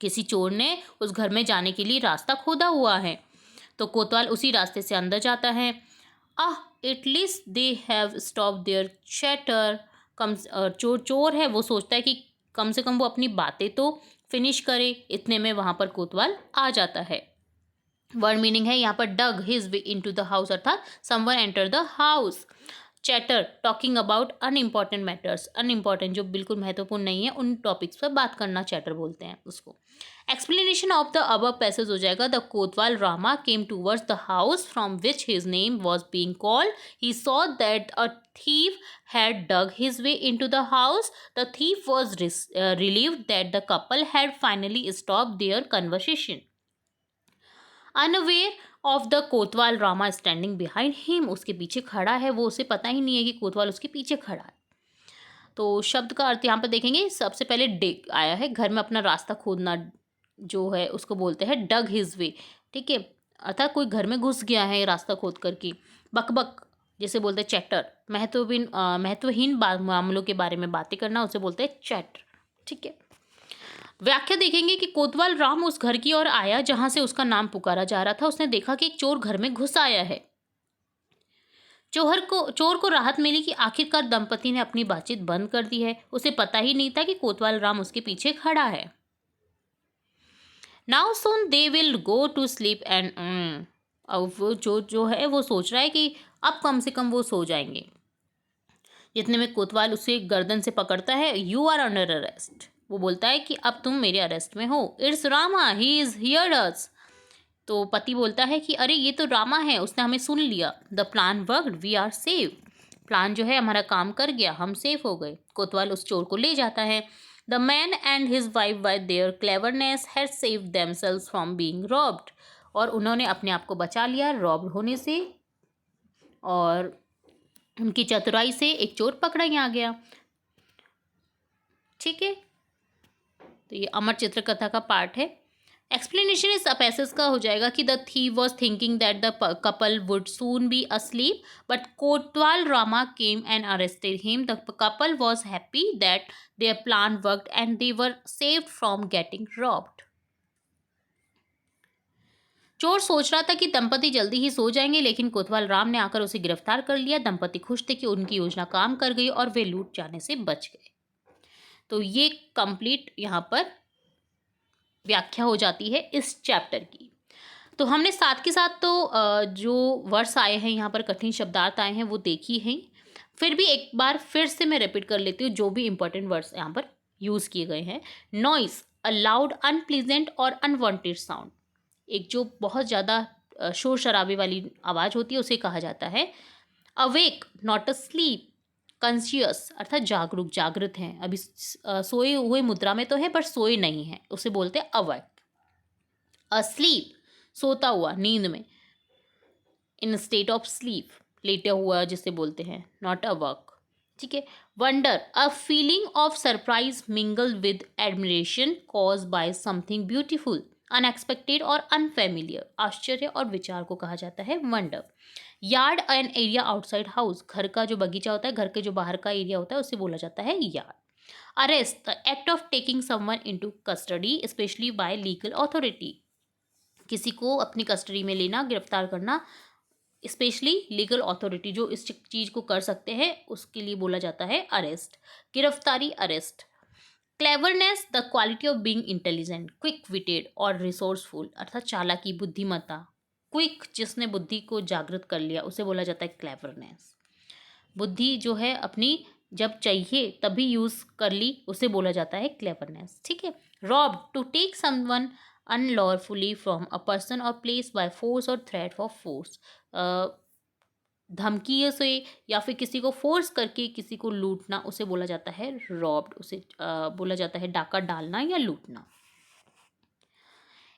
[SPEAKER 1] किसी चोर ने उस घर में जाने के लिए रास्ता खोदा हुआ है। तो कोतवाल उसी रास्ते से अंदर जाता है। Ah at least they have stop their chatter. कम जो चोर है वो सोचता है कि कम से कम वो अपनी बातें तो फिनिश करे। इतने में वहाँ पर कोतवाल आ जाता है। वर्ड मीनिंग है यहाँ पर dug his way into the house, अर्थात someone enter the house. Chatter talking about unimportant matters, unimportant जो बिल्कुल महत्वपूर्ण नहीं है उन टॉपिक्स पर बात करना चैटर बोलते हैं उसको। Explanation of the above passage हो जाएगा। The kotwal Rama came towards the house from which his name was being called. He saw that a thief had dug his way into the house. The thief was relieved that the couple had finally stopped their conversation. Unaware of the Kotwal Rama standing behind him, उसके पीछे खड़ा है वो, उसे पता ही नहीं है कि कोतवाल उसके पीछे खड़ा है। तो शब्द का अर्थ यहाँ पर देखेंगे। सबसे पहले डिग आया है, घर में अपना रास्ता खोदना जो है उसको बोलते हैं डग हिज वे, ठीक है, अर्थात कोई घर में घुस गया है रास्ता खोद करके। बकबक जैसे बोलते हैं चैटर, महत्वहीन मामलों के बारे में बातें करना उसे बोलते हैं चैटर, ठीक है। व्याख्या देखेंगे कि कोतवाल राम उस घर की ओर आया जहां से उसका नाम पुकारा जा रहा था। उसने देखा कि एक चोर घर में घुस आया है। चोर को राहत मिली कि आखिरकार दंपति ने अपनी बातचीत बंद कर दी है। उसे पता ही नहीं था कि कोतवाल राम उसके पीछे खड़ा है। Now soon they will go to sleep and अब वो जो है वो सोच रहा है कि अब कम से कम वो सो जाएंगे। जितने में कोतवाल उसे गर्दन से पकड़ता है। यू आर अंडर अरेस्ट, वो बोलता है कि अब तुम मेरे अरेस्ट में हो। It's Rama, he is here अस। तो पति बोलता है कि अरे ये तो रामा है, उसने हमें सुन लिया। The plan worked, we are save. Plan जो है हमारा काम कर गया, हम सेफ हो गए। कोतवाल उस चोर को ले जाता है। The man and his wife bye there cleverness had saved themselves from being robbed. और उन्होंने अपने आप को बचा लिया रॉब होने से, और उनकी चतुराई से एक चोर पकड़ा ही आ गया, ठीक है। तो ये अमर चित्रकथा का पार्ट है। एक्सप्लेनेशन इस पैसेज का हो जाएगा कि the thief was thinking that the couple would soon be asleep, but kotwal Rama came and arrested him. The couple was happy that their plan worked and they were saved from getting robbed. चोर सोच रहा था कि दंपति जल्दी ही सो जाएंगे, लेकिन कोतवाल राम ने आकर उसे गिरफ्तार कर लिया। दंपति खुश थे कि उनकी योजना काम कर गई और वे लूट जाने से बच गए। तो ये कंप्लीट यहाँ पर व्याख्या हो जाती है इस चैप्टर की। तो हमने साथ के साथ तो जो वर्ड्स आए हैं यहाँ पर, कठिन शब्दार्थ आए हैं, वो देखी हैं। फिर भी एक बार फिर से मैं रिपीट कर लेती हूँ जो भी इंपॉर्टेंट वर्ड्स यहाँ पर यूज़ किए गए हैं। नॉइस, अ लाउड, अनप्लीजेंट और अनवांटेड साउंड। एक जो बहुत ज़्यादा शोर शराबे वाली आवाज़ होती है उसे कहा जाता है awake, not a slip. Conscious अर्थात जागरूक, जागृत हैं, अभी सोए हुए मुद्रा में तो है पर सोए नहीं है, उसे बोलते हैं अवेक। अस्लीप, सोता हुआ, नींद में, इन स्टेट ऑफ स्लीप, लेटा हुआ जिसे बोलते हैं, नॉट अवर्क, ठीक है। Wonder, a feeling of surprise mingle with admiration cause by something beautiful, unexpected और अनफेमिलियर। आश्चर्य और विचार को कहा जाता है wonder. Yard, an area outside house, घर का जो बगीचा होता है, घर के जो बाहर का एरिया होता है उसे बोला जाता है yard. Arrest, the act of taking someone into custody specially bye legal authority, किसी को अपनी कस्टडी में लेना, गिरफ्तार करना, स्पेशली लीगल अथॉरिटी जो इस चीज़ को कर सकते हैं उसके लिए बोला जाता है अरेस्ट, गिरफ्तारी, arrest. Cleverness, the quality of being intelligent, quick witted और रिसोर्सफुल, अर्थात चालाकी, बुद्धिमत्ता। क्विक, जिसने बुद्धि को जागृत कर लिया उसे बोला जाता है क्लेवरनेस। बुद्धि जो है अपनी जब चाहिए तभी यूज़ कर ली उसे बोला जाता है क्लेवरनेस, ठीक है। Rob, to take someone unlawfully from a person or place by force or threat of force, धमकी से या फिर किसी को फोर्स करके किसी को लूटना उसे बोला जाता है रॉब्ड, उसे बोला जाता है डाका डालना या लूटना।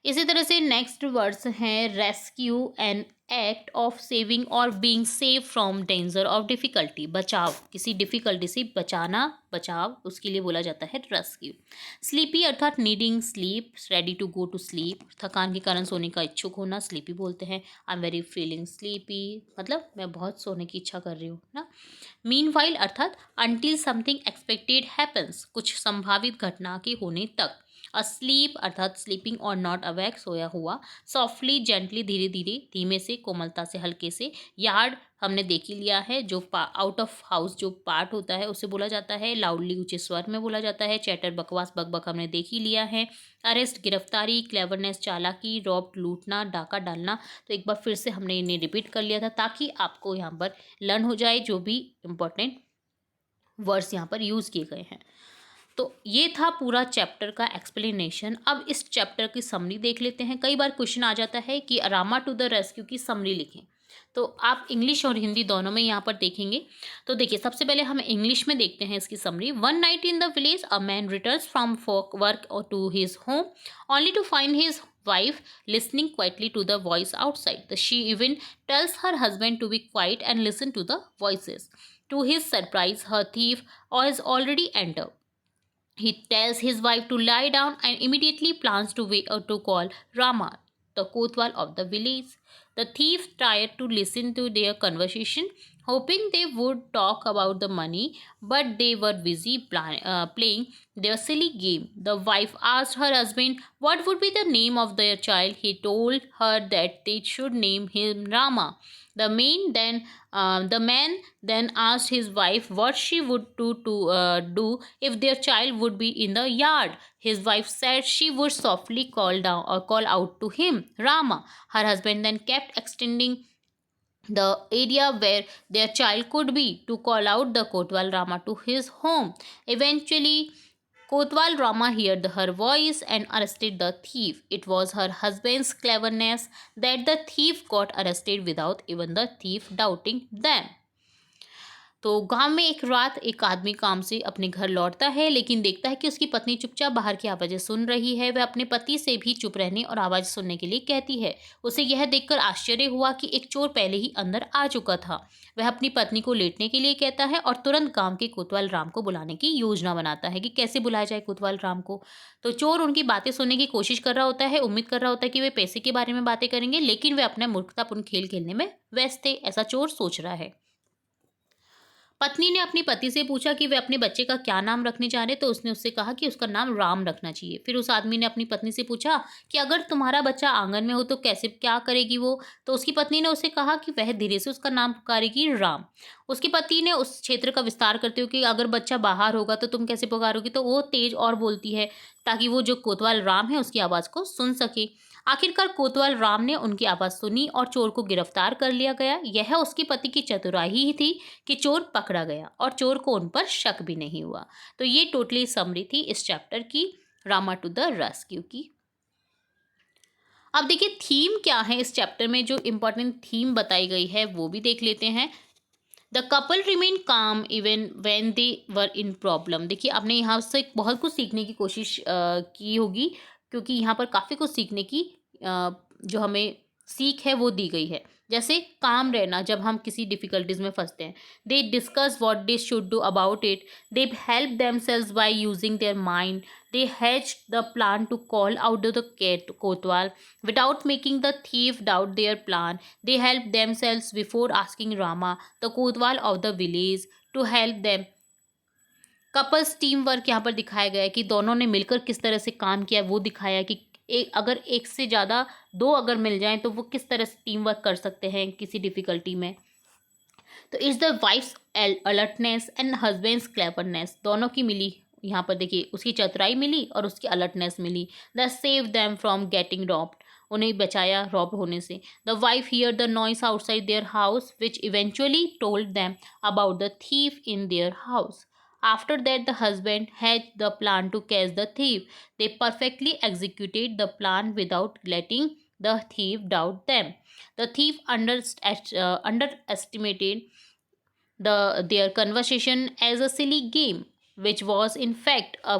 [SPEAKER 1] इसी तरह से नेक्स्ट वर्ड्स हैं rescue, an act of saving और being save from danger of difficulty, बचाव, किसी डिफ़िकल्टी से बचाना, बचाव, उसके लिए बोला जाता है रेस्क्यू। स्लीपी अर्थात needing sleep, ready to go to sleep, थकान के कारण सोने का इच्छुक होना, स्लीपी बोलते हैं। I am very feeling sleepy, मतलब मैं बहुत सोने की इच्छा कर रही हूँ ना। मीनवाइल अर्थात अनटिल समथिंग एक्सपेक्टेड हैपन्स, कुछ संभावित घटना के होने तक। अस्लीप अर्थात स्लीपिंग और नॉट अवेक सोया हुआ, सॉफ्टली जेंटली धीरे धीरे धीमे से कोमलता से हल्के से, यार्ड हमने देख ही लिया है, जो आउट ऑफ हाउस जो पार्ट होता है उसे बोला जाता है, लाउडली ऊंचे स्वर में बोला जाता है, चैटर बकवास बकबक हमने देख ही लिया है, अरेस्ट गिरफ्तारी, क्लेवरनेस चालाकी, रॉब लूटना, डाका डालना। तो एक बार फिर से हमने इन्हें रिपीट कर लिया था ताकि आपको यहाँ पर लर्न हो जाए जो भी इम्पोर्टेंट वर्ड्स यहाँ पर यूज़ किए गए हैं। तो ये था पूरा चैप्टर का एक्सप्लेनेशन। अब इस चैप्टर की समरी देख लेते हैं। कई बार क्वेश्चन आ जाता है कि रामा टू द रेस्क्यू की समरी लिखें, तो आप इंग्लिश और हिंदी दोनों में यहाँ पर देखेंगे। तो देखिए, सबसे पहले हम इंग्लिश में देखते हैं इसकी summary. One night in the village a man returns from work to his home only to find his wife listening quietly to the voice outside. She even tells her husband to be quiet and listen to the voices. To his surprise, her thief has already entered. He tells his wife to lie down and immediately plans to call Rama, the Kotwal of the village. The thief tried to listen to their conversation, hoping they would talk about the money, but they were busy playing their silly game. The wife asked her husband what would be the name of their child. He told her that they should name him Rama. The man then asked his wife what she would do if their child would be in the yard. His wife said she would softly call out to him, Rama. Her husband then kept extending the area where their child could be to call out the Kotwal Rama to his home. Eventually, Kotwal Rama heard her voice and arrested the thief. It was her husband's cleverness that the thief got arrested without even the thief doubting them. तो गांव में एक रात एक आदमी काम से अपने घर लौटता है, लेकिन देखता है कि उसकी पत्नी चुपचाप बाहर की आवाज़ें सुन रही है। वह अपने पति से भी चुप रहने और आवाज़ सुनने के लिए कहती है। उसे यह देखकर आश्चर्य हुआ कि एक चोर पहले ही अंदर आ चुका था। वह अपनी पत्नी को लेटने के लिए कहता है और तुरंत गांव के कोतवाल राम को बुलाने की योजना बनाता है कि कैसे बुलाया जाए कोतवाल राम को। तो चोर उनकी बातें सुनने की कोशिश कर रहा होता है, उम्मीद कर रहा होता है कि वे पैसे के बारे में बातें करेंगे, लेकिन वे अपना मूर्खतापूर्ण खेल खेलने में व्यस्त थे, ऐसा चोर सोच रहा है। पत्नी ने अपनी पति से पूछा कि वे अपने बच्चे का क्या नाम रखने जा रहे, तो उसने उससे कहा कि उसका नाम राम रखना चाहिए। फिर उस आदमी ने अपनी पत्नी से पूछा कि अगर तुम्हारा बच्चा आंगन में हो तो कैसे क्या करेगी वो, तो उसकी पत्नी ने उसे कहा कि वह धीरे से उसका नाम पुकारेगी राम। उसके पति ने उस क्षेत्र का विस्तार करते हुए कि अगर बच्चा बाहर होगा तो तुम कैसे पुकारोगी, तो वो तेज और बोलती है ताकि वो जो कोतवाल राम है उसकी आवाज़ को सुन सके। आखिरकार कोतवाल राम ने उनकी आवाज़ सुनी और चोर को गिरफ्तार कर लिया गया। यह उसके पति की चतुराई ही थी कि चोर पकड़ा गया और चोर को उन पर शक भी नहीं हुआ। तो ये टोटली समरी थी इस चैप्टर की, रामा टू द रेस्क्यू की। अब देखिए थीम क्या है इस चैप्टर में, जो इम्पोर्टेंट थीम बताई गई है वो भी देख लेते हैं। द कपल रिमेन काम even when they were in problem. देखिए आपने यहाँ से बहुत कुछ सीखने की कोशिश की होगी, क्योंकि यहाँ पर काफ़ी कुछ सीखने की जो हमें सीख है वो दी गई है। जैसे काम रहना, जब हम किसी डिफ़िकल्टीज़ में फंसते हैं, they discuss what they should do about it, they help themselves by using their mind, they hatched the plan to call out the Kotwal without making the thief doubt their plan. They helped themselves before asking Rama, the Kotwal of the village, to help them. Couples team work यहाँ पर दिखाया गया है कि दोनों ने मिलकर किस तरह से काम किया, वो दिखाया कि अगर एक से ज़्यादा दो अगर मिल जाएं तो वो किस तरह से टीम वर्क कर सकते हैं किसी डिफ़िकल्टी में। तो is the wife's alertness and husband's cleverness, दोनों की मिली यहाँ पर देखिए, उसकी चतुराई मिली और उसकी अलर्टनेस मिली। The save them from getting robbed, उन्हें बचाया रॉब होने से। The wife hear the noise outside their house which eventually told them about the thief in their house. After that, the husband hatched the plan to catch the thief. They perfectly executed the plan without letting the thief doubt them. The thief underestimated their conversation as a silly game, which was in fact a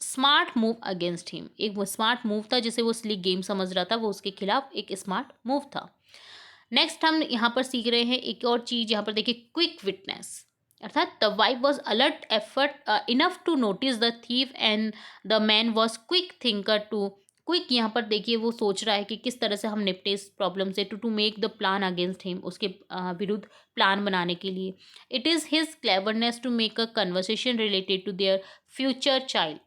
[SPEAKER 1] smart move against him. एक वो smart move था, जिसे वो silly game समझ रहा था, वो उसके खिलाफ एक स्मार्ट मूव था। नेक्स्ट हम यहाँ पर सीख रहे हैं एक और चीज़, यहाँ पर देखिए क्विक विटनेस, अर्थात the wife was alert effort enough to notice the thief and the man was quick thinker to quick, यहाँ पर देखिए वो सोच रहा है कि किस तरह से हम निपटे इस प्रॉब्लम से, to make the plan against him, उसके विरुद्ध प्लान बनाने के लिए। It is his cleverness to make a conversation related to their future child.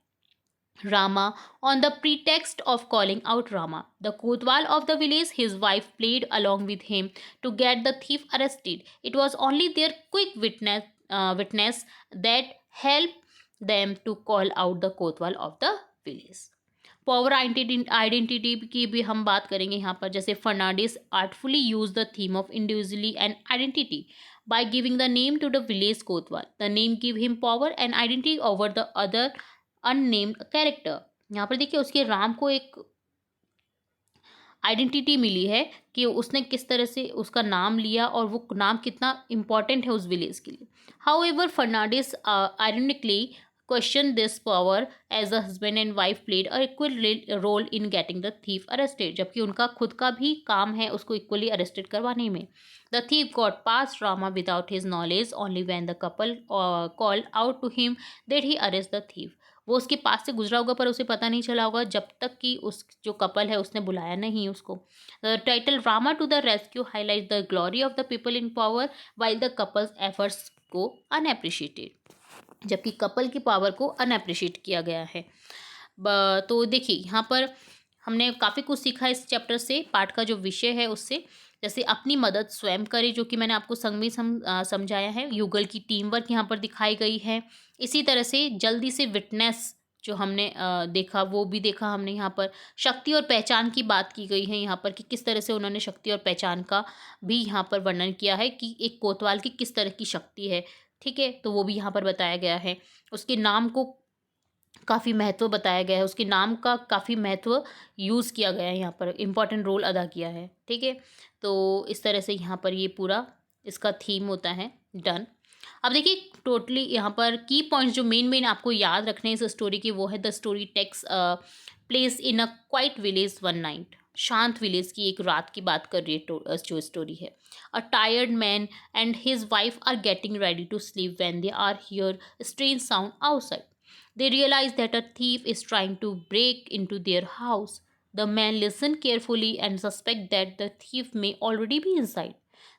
[SPEAKER 1] Rama on the pretext of calling out Rama. The Kotwal of the village, his wife, played along with him to get the thief arrested. It was only their quick witness that helped them to call out the Kotwal of the village. Power identity की भी हम बात करेंगे यहाँ पर, जैसे Fernandes artfully use the theme of individually and identity by giving the name to the village Kotwal. The name give him power and identity over the other unnamed character. यहाँ पर देखिए उसके राम को एक आइडेंटिटी मिली है कि उसने किस तरह से उसका नाम लिया और वो नाम कितना इम्पॉर्टेंट है उस विलेज के लिए. However, Fernandez ironically questioned this power as the husband and wife played a equal role in getting the thief arrested. जबकि उनका खुद का भी काम है उसको इक्वली अरेस्टेड करवाने में. The thief got past Rama without his knowledge only when the couple called out to him that he arrest the thief. वो उसके पास से गुजरा होगा पर उसे पता नहीं चला होगा जब तक कि उस जो कपल है उसने बुलाया नहीं उसको. The title Rama to the rescue highlight the glory of the people in power while the couples efforts को अनएप्रिशिएटेड. जबकि कपल की पावर को अनएप्रिशिएट किया गया है. तो देखिए यहाँ पर हमने काफ़ी कुछ सीखा इस चैप्टर से. पाठ का जो विषय है उससे, जैसे अपनी मदद स्वयं करें, जो कि मैंने आपको संग में समझाया है. युगल की टीम वर्क यहाँ पर दिखाई गई है. इसी तरह से जल्दी से विटनेस जो हमने देखा वो भी देखा हमने यहाँ पर. शक्ति और पहचान की बात की गई है यहाँ पर कि किस तरह से उन्होंने शक्ति और पहचान का भी यहाँ पर वर्णन किया है कि एक कोतवाल की किस तरह की शक्ति है. ठीक है, तो वो भी यहाँ पर बताया गया है. उसके नाम को काफ़ी महत्व बताया गया है, उसके नाम का काफ़ी महत्व यूज़ किया गया है यहाँ पर, इम्पॉर्टेंट रोल अदा किया है. ठीक है, तो इस तरह से यहाँ पर ये पूरा इसका थीम होता है. डन. अब देखिए टोटली यहाँ पर की पॉइंट्स जो मेन आपको याद रखने हैं इस स्टोरी की, वो है the story takes place in a quiet village one night. शांत विलेज की एक रात की बात कर रही है जो स्टोरी है. A tired man and his wife are getting ready to sleep when they are hear strange sound outside. They realize that a thief is trying to break into their house. The men listen carefully and suspect that the thief may already be inside.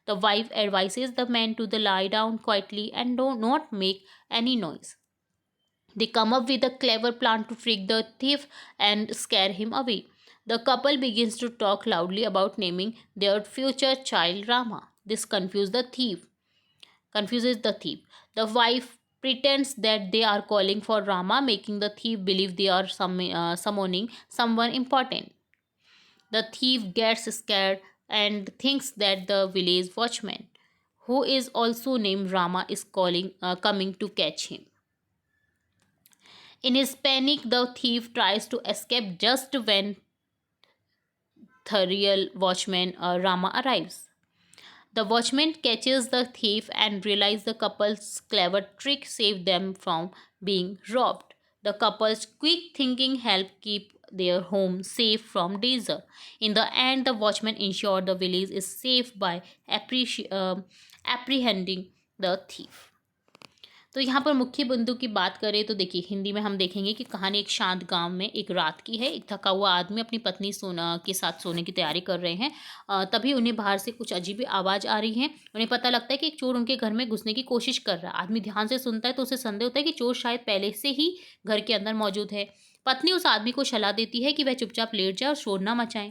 [SPEAKER 1] The wife advises the men to lie down quietly and do not make any noise. They come up with a clever plan to trick the thief and scare him away. The couple begins to talk loudly about naming their future child Rama. This confuses the thief. The wife pretends that they are calling for Rama, making the thief believe they are summoning someone important. The thief gets scared and thinks that the village watchman, who is also named Rama, is coming to catch him. In his panic, the thief tries to escape just when the real watchman Rama arrives. The watchman catches the thief and realizes the couple's clever trick saved them from being robbed. The couple's quick thinking helped keep their home safe from danger. In the end, the watchman ensured the village is safe by apprehending the thief. तो यहाँ पर मुख्य बिंदु की बात करें तो देखिए हिंदी में हम देखेंगे कि कहानी एक शांत गांव में एक रात की है. एक थका हुआ आदमी अपनी पत्नी के साथ सोने की तैयारी कर रहे हैं. तभी उन्हें बाहर से कुछ अजीब आवाज़ आ रही है. उन्हें पता लगता है कि एक चोर उनके घर में घुसने की कोशिश कर रहा है. आदमी ध्यान से सुनता है तो उसे संदेह होता है कि चोर शायद पहले से ही घर के अंदर मौजूद है. पत्नी उस आदमी को सलाह देती है कि वह चुपचाप लेट जाए और शोर न मचाएं.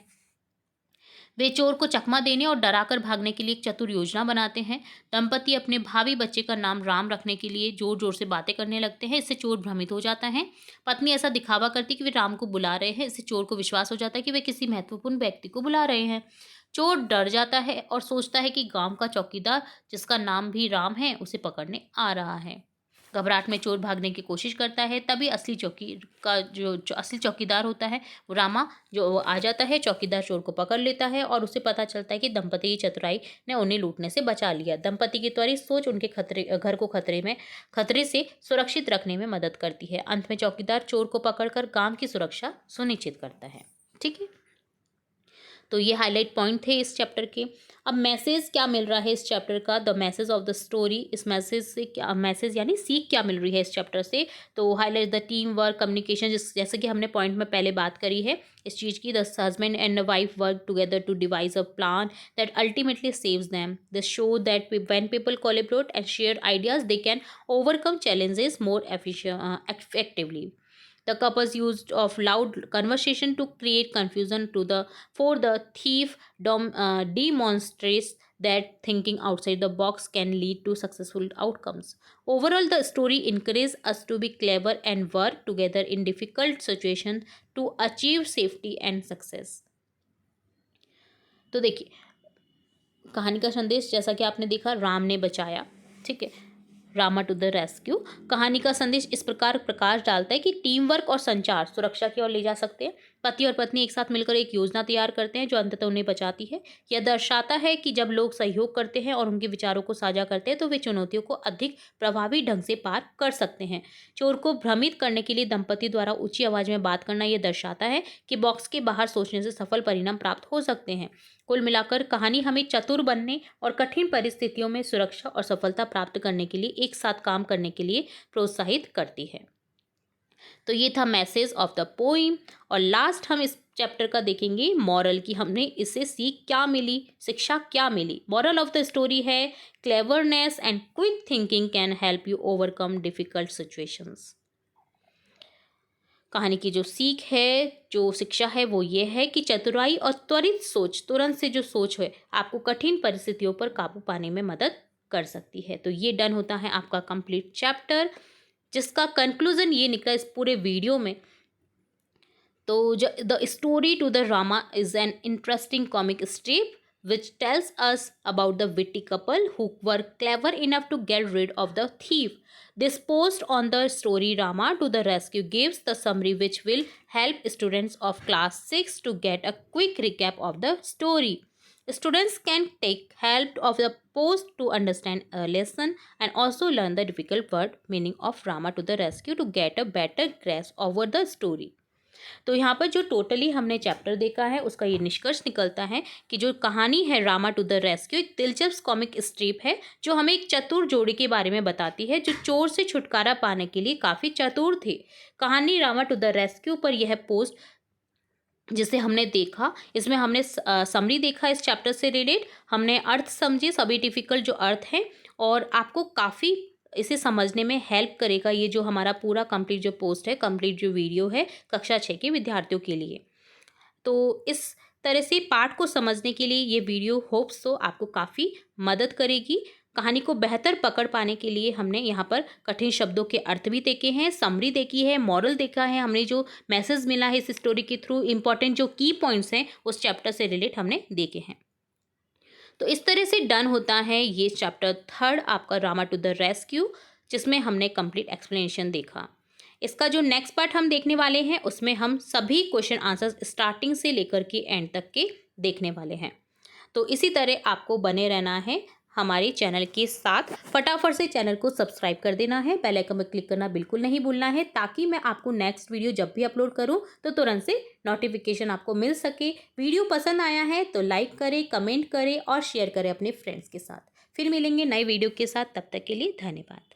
[SPEAKER 1] वे चोर को चकमा देने और डराकर भागने के लिए एक चतुर योजना बनाते हैं. दंपति अपने भावी बच्चे का नाम राम रखने के लिए जोर जोर से बातें करने लगते हैं. इससे चोर भ्रमित हो जाता है. पत्नी ऐसा दिखावा करती है कि वे राम को बुला रहे हैं. इससे चोर को विश्वास हो जाता है कि वे किसी महत्वपूर्ण व्यक्ति को बुला रहे हैं. चोर डर जाता है और सोचता है कि गांव का चौकीदार, जिसका नाम भी राम है, उसे पकड़ने आ रहा है. घबराहट में चोर भागने की कोशिश करता है. तभी जो असली चौकीदार होता है वो रामा जो आ जाता है. चौकीदार चोर को पकड़ लेता है और उसे पता चलता है कि दंपति की चतुराई ने उन्हें लूटने से बचा लिया. दंपति की त्वरित सोच उनके घर को खतरे से सुरक्षित रखने में मदद करती है. अंत में चौकीदार चोर को पकड़कर गांव की सुरक्षा सुनिश्चित करता है. ठीक है, तो ये हाईलाइट पॉइंट थे इस चैप्टर के. अब मैसेज क्या मिल रहा है इस चैप्टर का, the message of the story. इस मैसेज से क्या मैसेज यानी सीख क्या मिल रही है इस चैप्टर से. तो highlight the team work, communication, जैसे कि हमने पॉइंट में पहले बात करी है इस चीज़ की. The husband and wife work together to devise a plan that ultimately saves them. This show that when people collaborate and share ideas they can overcome challenges more effectively. The couples used of loud conversation to create confusion for the thief demonstrates that thinking outside the box can lead to successful outcomes. Overall, the story encourages us to be clever and work together in difficult situations to achieve safety and success. तो देखिए, कहानी का संदेश जैसा कि आपने देखा, राम ने बचाया, ठीक है, रामा टू द रेस्क्यू। कहानी का संदेश इस प्रकार प्रकाश डालता है कि टीम वर्क और संचार सुरक्षा की ओर ले जा सकते हैं। पति और पत्नी एक साथ मिलकर एक योजना तैयार करते हैं जो अंततः उन्हें बचाती है। यह दर्शाता है कि जब लोग सहयोग करते हैं और उनके विचारों को साझा करते हैं तो वे चुनौतियों को अधिक प्रभावी ढंग से पार कर सकते हैं। चोर को भ्रमित करने के लिए दंपति द्वारा ऊंची आवाज में बात करना यह दर्शाता है कि बॉक्स के बाहर सोचने से सफल परिणाम प्राप्त हो सकते हैं। कुल मिलाकर कहानी हमें चतुर बनने और कठिन परिस्थितियों में सुरक्षा और सफलता प्राप्त करने के लिए एक साथ काम करने के लिए प्रोत्साहित करती है। तो ये था मैसेज ऑफ द पोइम। और लास्ट हम इस चैप्टर का देखेंगे मॉरल, कि हमने इससे सीख क्या मिली, शिक्षा क्या मिली। मॉरल ऑफ द स्टोरी है cleverness and quick thinking can help you overcome difficult situations. कहानी की जो सीख है, जो शिक्षा है, वो ये है कि चतुराई और त्वरित सोच, तुरंत से जो सोच है, आपको कठिन परिस्थितियों पर काबू पाने में मदद कर सकती है। तो ये डन होता है आपका कंप्लीट चैप्टर, जिसका कंक्लूजन ये निकला इस पूरे वीडियो में। तो the story to the Rama is an interesting comic strip which tells us about the witty couple who were clever enough to get rid of the thief. This post on the story Rama to the Rescue gives the summary which will help students of class 6 to get a quick recap of the story. Students can take help of the post to understand a lesson and also learn the difficult word meaning of Rama to the Rescue to get a better grasp over the story. तो यहाँ पर जो totally हमने chapter देखा है उसका ये निष्कर्ष निकलता है कि जो कहानी है रामा टू द रेस्क्यू एक दिलचस्प कॉमिक स्ट्रिप है जो हमें एक चतुर जोड़ी के बारे में बताती है जो चोर से छुटकारा पाने के लिए काफ़ी चतुर थे। कहानी रामा टू द रेस्क्यू पर यह पोस्ट जिसे हमने देखा, इसमें हमने समरी देखा इस चैप्टर से रिलेट, हमने अर्थ समझे, सभी डिफिकल्ट जो अर्थ हैं, और आपको काफ़ी इसे समझने में हेल्प करेगा ये जो हमारा पूरा कंप्लीट जो पोस्ट है, कंप्लीट जो वीडियो है कक्षा 6 के विद्यार्थियों के लिए। तो इस तरह से पाठ को समझने के लिए ये वीडियो होप्स तो आपको काफ़ी मदद करेगी। कहानी को बेहतर पकड़ पाने के लिए हमने यहाँ पर कठिन शब्दों के अर्थ भी देखे हैं, समरी देखी है, मॉरल देखा है, हमने जो मैसेज मिला है इस स्टोरी के थ्रू, इंपॉर्टेंट जो की पॉइंट्स हैं उस चैप्टर से रिलेट हमने देखे हैं। तो इस तरह से डन होता है ये चैप्टर 3 आपका रामा टू द रेस्क्यू, जिसमें हमने कंप्लीट एक्सप्लेनेशन देखा। इसका जो नेक्स्ट पार्ट हम देखने वाले हैं उसमें हम सभी क्वेश्चन आंसर्स स्टार्टिंग से लेकर के एंड तक के देखने वाले हैं। तो इसी तरह आपको बने रहना है हमारे चैनल के साथ। फटाफट से चैनल को सब्सक्राइब कर देना है, बेल आइकन पर क्लिक करना बिल्कुल नहीं भूलना है, ताकि मैं आपको नेक्स्ट वीडियो जब भी अपलोड करूं तो तुरंत से नोटिफिकेशन आपको मिल सके। वीडियो पसंद आया है तो लाइक करें, कमेंट करें और शेयर करें अपने फ्रेंड्स के साथ। फिर मिलेंगे नए वीडियो के साथ, तब तक के लिए धन्यवाद।